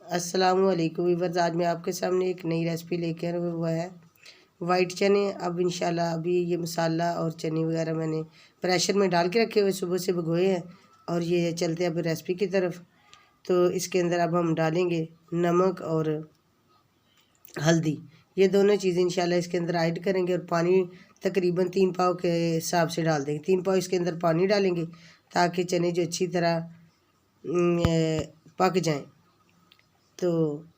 अस्सलामुअलैकुम वीवर्स, आज मैं आपके सामने एक नई रेसिपी लेकर हुआ है वाइट चने। अब इंशाल्लाह अभी ये मसाला और चने वगैरह मैंने प्रेशर में डाल के रखे हुए सुबह से भिगोए हैं और ये चलते हैं अब रेसिपी की तरफ। तो इसके अंदर अब हम डालेंगे नमक और हल्दी, ये दोनों चीज़ें इंशाल्लाह इसके अंदर ऐड करेंगे और पानी तकरीबन 3 पाव के हिसाब से डाल देंगे। 3 पाव इसके अंदर पानी डालेंगे ताकि चने जो अच्छी तरह पक जाएं। तो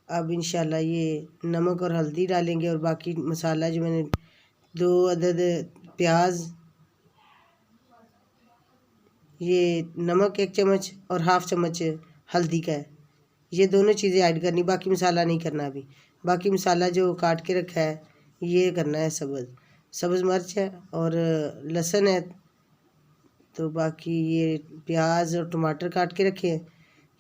अब इंशाल्लाह ये नमक और हल्दी डालेंगे और बाकी मसाला जो मैंने 2 अदद प्याज, ये नमक 1 चम्मच और हाफ़ चम्मच हल्दी का है, ये दोनों चीज़ें ऐड करनी, बाकी मसाला नहीं करना अभी। बाकी मसाला जो काट के रखा है ये करना है, सब्ज़ मिर्च है और लहसुन है। तो बाकी ये प्याज और टमाटर काट के रखे हैं,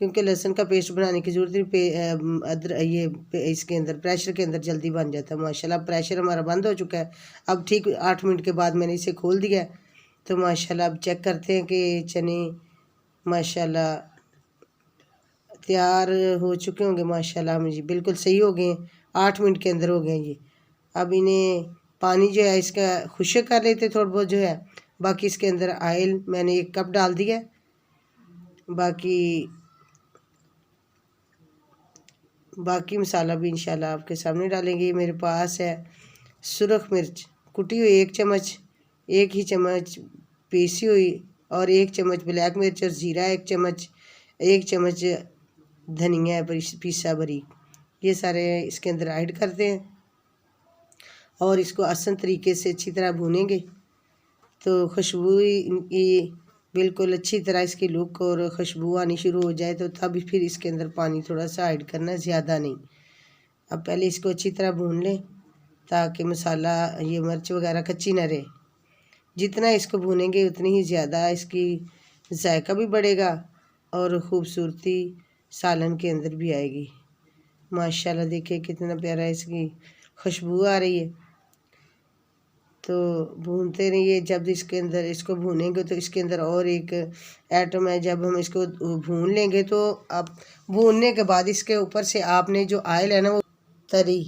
क्योंकि लहसुन का पेस्ट बनाने की ज़रूरत नहीं, इसके अंदर प्रेशर के अंदर जल्दी बन जाता है। माशाल्लाह प्रेशर हमारा बंद हो चुका है। अब ठीक 8 मिनट के बाद मैंने इसे खोल दिया है। तो माशाल्लाह अब चेक करते हैं कि चने माशाल्लाह तैयार हो चुके होंगे। माशाल्लाह मुझे बिल्कुल सही हो गए, 8 मिनट के अंदर हो गए ये। अब इन्हें पानी जो है इसका खुश्क कर लेते थोड़ा बहुत जो है। बाकी इसके अंदर ऑयल मैंने 1 कप डाल दिया। बाकी मसाला भी इंशाल्लाह आपके सामने डालेंगे। मेरे पास है सुरख मिर्च कुटी हुई 1 चम्मच, 1 ही चम्मच पीसी हुई और 1 चम्मच ब्लैक मिर्च और ज़ीरा 1 चम्मच, 1 चम्मच धनिया पीसा बारीक, ये सारे इसके अंदर ऐड करते हैं और इसको आसान तरीके से अच्छी तरह भूनेंगे। तो खुशबू ये बिल्कुल अच्छी तरह इसकी लुक और खुशबू आनी शुरू हो जाए तो तब फिर इसके अंदर पानी थोड़ा सा ऐड करना है, ज़्यादा नहीं। अब पहले इसको अच्छी तरह भून लें ताकि मसाला ये मिर्च वगैरह कच्ची ना रहे। जितना इसको भूनेंगे उतनी ही ज़्यादा इसकी जायका भी बढ़ेगा और ख़ूबसूरती सालन के अंदर भी आएगी। माशाल्लाह देखिए कितना प्यारा इसकी खुशबू आ रही है। तो भूनते रहिए। जब इसके अंदर इसको भूनेंगे तो इसके अंदर और एक आइटम है, जब हम इसको भून लेंगे तो अब भूनने के बाद इसके ऊपर से आपने जो ऑयल है ना वो तरी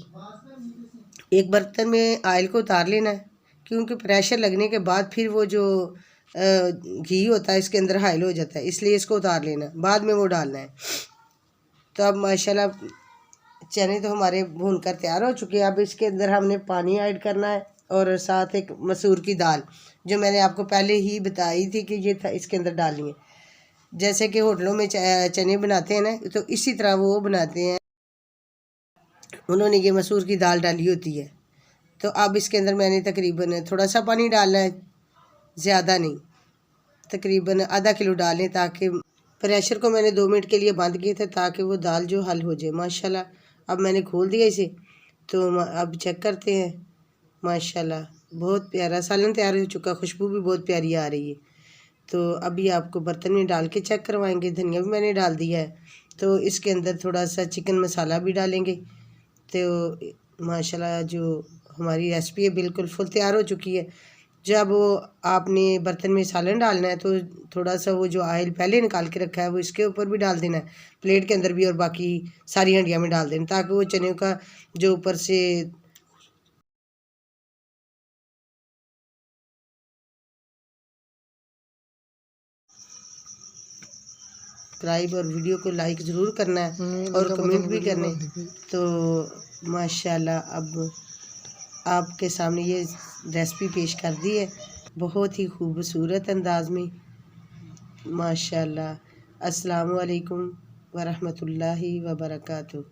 एक बर्तन में ऑयल को उतार लेना है, क्योंकि प्रेशर लगने के बाद फिर वो जो घी होता है इसके अंदर हाइल हो जाता है, इसलिए इसको उतार लेना है, बाद में वो डालना है। तो अब माशाल्लाह चने तो हमारे भून कर तैयार हो चुके हैं। अब इसके अंदर हमने पानी ऐड करना है और साथ एक मसूर की दाल जो मैंने आपको पहले ही बताई थी कि ये इसके अंदर डालनी है। जैसे कि होटलों में चने बनाते हैं ना, तो इसी तरह वो बनाते हैं, उन्होंने ये मसूर की दाल डाली होती है। तो अब इसके अंदर मैंने तकरीबन थोड़ा सा पानी डालना है, ज़्यादा नहीं, तकरीबन आधा किलो डालें, ताकि प्रेशर को मैंने 2 मिनट के लिए बंद किए थे ताकि वो दाल जो हल हो जाए। माशाल्लाह अब मैंने खोल दिया इसे, तो अब चेक करते हैं। माशाल्लाह बहुत प्यारा सालन तैयार हो चुका, खुशबू भी बहुत प्यारी आ रही है। तो अभी आपको बर्तन में डाल के चेक करवाएंगे। धनिया भी मैंने डाल दिया है। तो इसके अंदर थोड़ा सा चिकन मसाला भी डालेंगे। तो माशाल्लाह जो हमारी रेसिपी है बिल्कुल फुल तैयार हो चुकी है। जब वो आपने बर्तन में सालन डालना है तो थोड़ा सा वो जो ऑयल पहले निकाल के रखा है वो इसके ऊपर भी डाल देना है, प्लेट के अंदर भी, और बाकी सारी हंडिया में डाल देना, ताकि वो चने का जो ऊपर से सब्सक्राइब और वीडियो को लाइक ज़रूर करना है और कमेंट भी करने। तो माशाल्लाह अब आपके सामने ये रेसिपी पेश कर दी है बहुत ही खूबसूरत अंदाज में। माशाल्लाह। अस्सलामु अलैकुम वरहमतुल्लाहि वबरकातुहू।